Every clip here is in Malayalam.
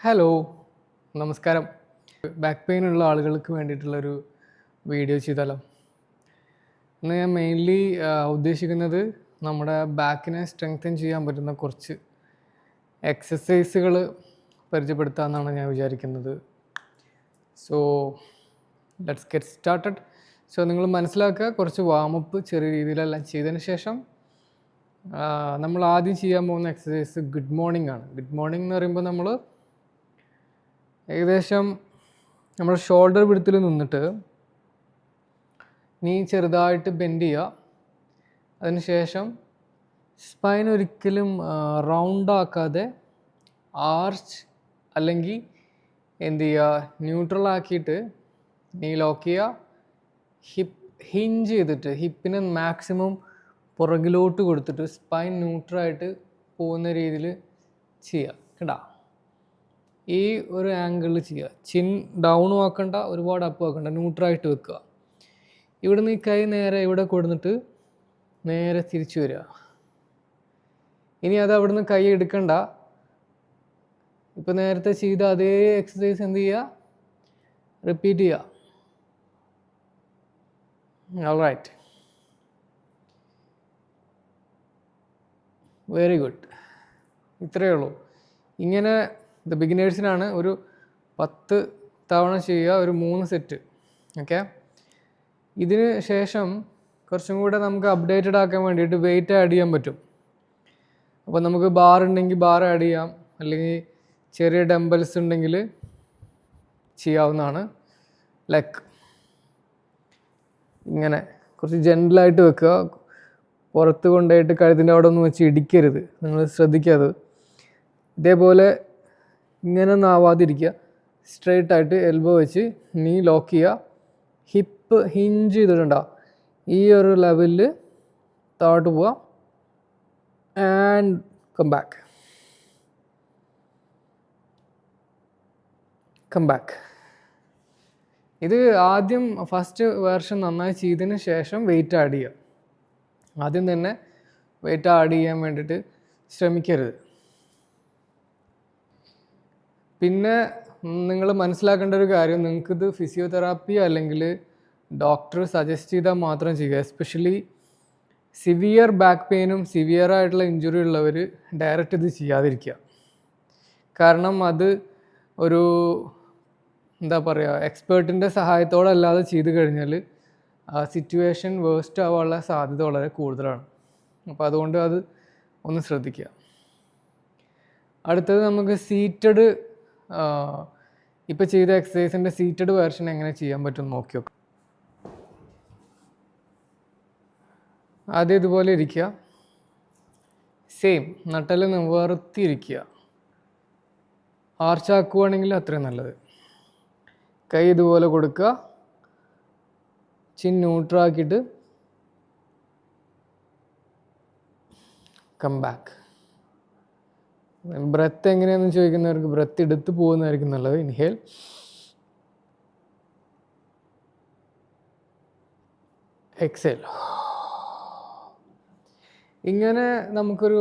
ഹലോ, നമസ്കാരം. ബാക്ക് പെയിൻ ഉള്ള ആളുകൾക്ക് വേണ്ടിയിട്ടുള്ളൊരു വീഡിയോ ചെയ്താലോ? ഇന്ന് ഞാൻ മെയിൻലി ഉദ്ദേശിക്കുന്നത് നമ്മുടെ ബാക്കിനെ സ്ട്രെങ്തൻ ചെയ്യാൻ പറ്റുന്ന കുറച്ച് എക്സസൈസുകൾ പരിചയപ്പെടുത്താമെന്നാണ് ഞാൻ വിചാരിക്കുന്നത്. So let's get started. So നിങ്ങൾ മനസ്സിലാക്കുക, കുറച്ച് വാമപ്പ് ചെറിയ രീതിയിലെല്ലാം ചെയ്തതിന് ശേഷം നമ്മൾ ആദ്യം ചെയ്യാൻ പോകുന്ന എക്സസൈസ് ഗുഡ് മോർണിംഗ് ആണ്. ഗുഡ് മോർണിംഗ് എന്ന് പറയുമ്പോൾ നമ്മൾ ഏകദേശം നമ്മുടെ ഷോൾഡർ വിഡ്ത്തിൽ നിന്നിട്ട് നീ ചെറുതായിട്ട് ബെൻഡ് ചെയ്യുക. അതിനുശേഷം സ്പൈൻ ഒരിക്കലും റൗണ്ട് ആക്കാതെ ആർച്ച് അല്ലെങ്കിൽ എന്ത് ചെയ്യുക, ന്യൂട്രൽ ആക്കിയിട്ട് നീ ലോക്ക് ചെയ്യുക. ഹിപ്പ് ഹിഞ്ച് ചെയ്തിട്ട് ഹിപ്പിനെ മാക്സിമം പുറകിലോട്ട് കൊടുത്തിട്ട് സ്പൈൻ ന്യൂട്രലായിട്ട് പോകുന്ന രീതിയിൽ ചെയ്യുക കേട്ടോ. ഈ ഒരു ആംഗിളിൽ ചെയ്യുക. ചിൻ ഡൗണും ആക്കണ്ട, ഒരുപാട് അപ്പ് ആക്കണ്ട, ന്യൂട്രലായിട്ട് വെക്കുക. ഇവിടെ നിന്ന് ഈ കൈ നേരെ ഇവിടെ കൊടുത്തിട്ട് നേരെ തിരിച്ചു വരിക. ഇനി അത് അവിടെ നിന്ന് കൈ എടുക്കണ്ട. ഇപ്പം നേരത്തെ ചെയ്ത അതേ എക്സസൈസ് എന്ത് ചെയ്യുക, റിപ്പീറ്റ് ചെയ്യുക. Alright, very good. ഇത്രയേ ഉള്ളൂ. ഇങ്ങനെ ബിഗിനേഴ്സിനാണ് ഒരു 10 തവണ ചെയ്യുക, ഒരു 3 സെറ്റ്. ഓക്കെ, ഇതിന് ശേഷം കുറച്ചും കൂടെ നമുക്ക് അപ്ഡേറ്റഡ് ആക്കാൻ വേണ്ടിയിട്ട് വെയിറ്റ് ആഡ് ചെയ്യാൻ പറ്റും. അപ്പോൾ നമുക്ക് ബാർ ഉണ്ടെങ്കിൽ ബാർ ആഡ് ചെയ്യാം, അല്ലെങ്കിൽ ചെറിയ ഡംബൽസ് ഉണ്ടെങ്കിൽ ചെയ്യാവുന്നതാണ്. ലെഗ് ഇങ്ങനെ കുറച്ച് ജെൻറ്റലായിട്ട് വെക്കുക. പുറത്ത് കൊണ്ടുപോയിട്ട് കഴുത്തിൻ്റെ അവിടെ ഒന്നും വെച്ച് ഇടിക്കരുത്, നിങ്ങൾ ശ്രദ്ധിക്കാതെ. ഇതേപോലെ ഇങ്ങനെ ഒന്നും ആവാതിരിക്കുക. സ്ട്രെയിറ്റ് ആയിട്ട് എൽബോ വെച്ച് നീ ലോക്ക് ചെയ്യുക. ഹിപ്പ് ഹിഞ്ച് ചെയ്തിട്ടുണ്ടോ, ഈ ഒരു ലെവലിൽ താഴോട്ട് പോവുക. And come back, come back. ഇത് ആദ്യം ഫസ്റ്റ് വേർഷൻ നന്നായി ചെയ്തതിന് ശേഷം വെയിറ്റ് ആഡ് ചെയ്യുക. ആദ്യം തന്നെ വെയിറ്റ് ആഡ് ചെയ്യാൻ വേണ്ടിയിട്ട് ശ്രമിക്കരുത്. പിന്നെ നിങ്ങൾ മനസ്സിലാക്കേണ്ട ഒരു കാര്യം, നിങ്ങൾക്കിത് ഫിസിയോതെറാപ്പി അല്ലെങ്കിൽ ഡോക്ടർ സജസ്റ്റ് ചെയ്താൽ മാത്രം ചെയ്യുക. എസ്പെഷ്യലി സിവിയർ ബാക്ക് പെയിനും സിവിയർ ആയിട്ടുള്ള ഇഞ്ചുറി ഉള്ളവർ ഡയറക്റ്റ് ഇത് ചെയ്യാതിരിക്കുക. കാരണം അത് ഒരു എന്താ പറയുക, എക്സ്പേർട്ടിൻ്റെ സഹായത്തോടെ അല്ലാതെ ചെയ്ത് കഴിഞ്ഞാൽ ആ സിറ്റുവേഷൻ വേസ്റ്റ് ആവാനുള്ള സാധ്യത വളരെ കൂടുതലാണ്. അപ്പോൾ അതുകൊണ്ട് അത് ഒന്ന് ശ്രദ്ധിക്കുക. അടുത്തത് നമുക്ക് സീറ്റഡ്, ഇപ്പോൾ ചെയ്ത എക്സസൈസിൻ്റെ സീറ്റഡ് വേർഷൻ എങ്ങനെ ചെയ്യാൻ പറ്റും നോക്കി നോക്കാം. ആദ്യം ഇതുപോലെ ഇരിക്കുക. സെയിം നട്ടെല്ല് നിവർത്തിയിരിക്കുക. ആർച്ചാക്കുവാണെങ്കിൽ അത്രയും നല്ലത്. കൈ ഇതുപോലെ കൊടുക്കുക. ചിൻ ന്യൂട്രാക്കിയിട്ട് കം ബാക്ക്. ബ്രെത്ത് എങ്ങനെയാണെന്ന് ചോദിക്കുന്നവർക്ക് ബ്രെത്ത് എടുത്ത് പോകുന്നതായിരിക്കും നല്ലത്. Inhale, exhale. ഇങ്ങനെ നമുക്കൊരു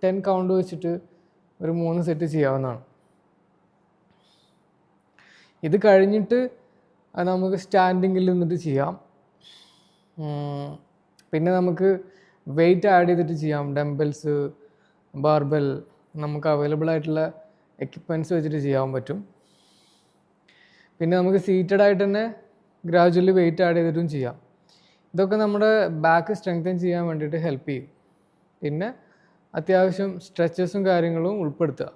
10 കൗണ്ട് വെച്ചിട്ട് ഒരു 3 സെറ്റ് ചെയ്യാവുന്നതാണ്. ഇത് കഴിഞ്ഞിട്ട് നമുക്ക് സ്റ്റാൻഡിങ്ങിൽ നിന്നിട്ട് ചെയ്യാം. പിന്നെ നമുക്ക് വെയിറ്റ് ആഡ് ചെയ്തിട്ട് ചെയ്യാം. ഡംബൽസ്, ബാർബെൽ, നമുക്ക് അവൈലബിൾ ആയിട്ടുള്ള എക്യുപ്മെൻറ്റ്സ് വെച്ചിട്ട് ചെയ്യാൻ പറ്റും. പിന്നെ നമുക്ക് സീറ്റഡ് ആയിട്ട് തന്നെ ഗ്രാജുവലി വെയിറ്റ് ആഡ് ചെയ്തിട്ടും ചെയ്യാം. ഇതൊക്കെ നമ്മുടെ ബാക്ക് സ്ട്രെങ്തൻ ചെയ്യാൻ വേണ്ടിയിട്ട് ഹെൽപ്പ് ചെയ്യും. പിന്നെ അത്യാവശ്യം സ്ട്രെച്ചസും കാര്യങ്ങളും ഉൾപ്പെടുത്തുക.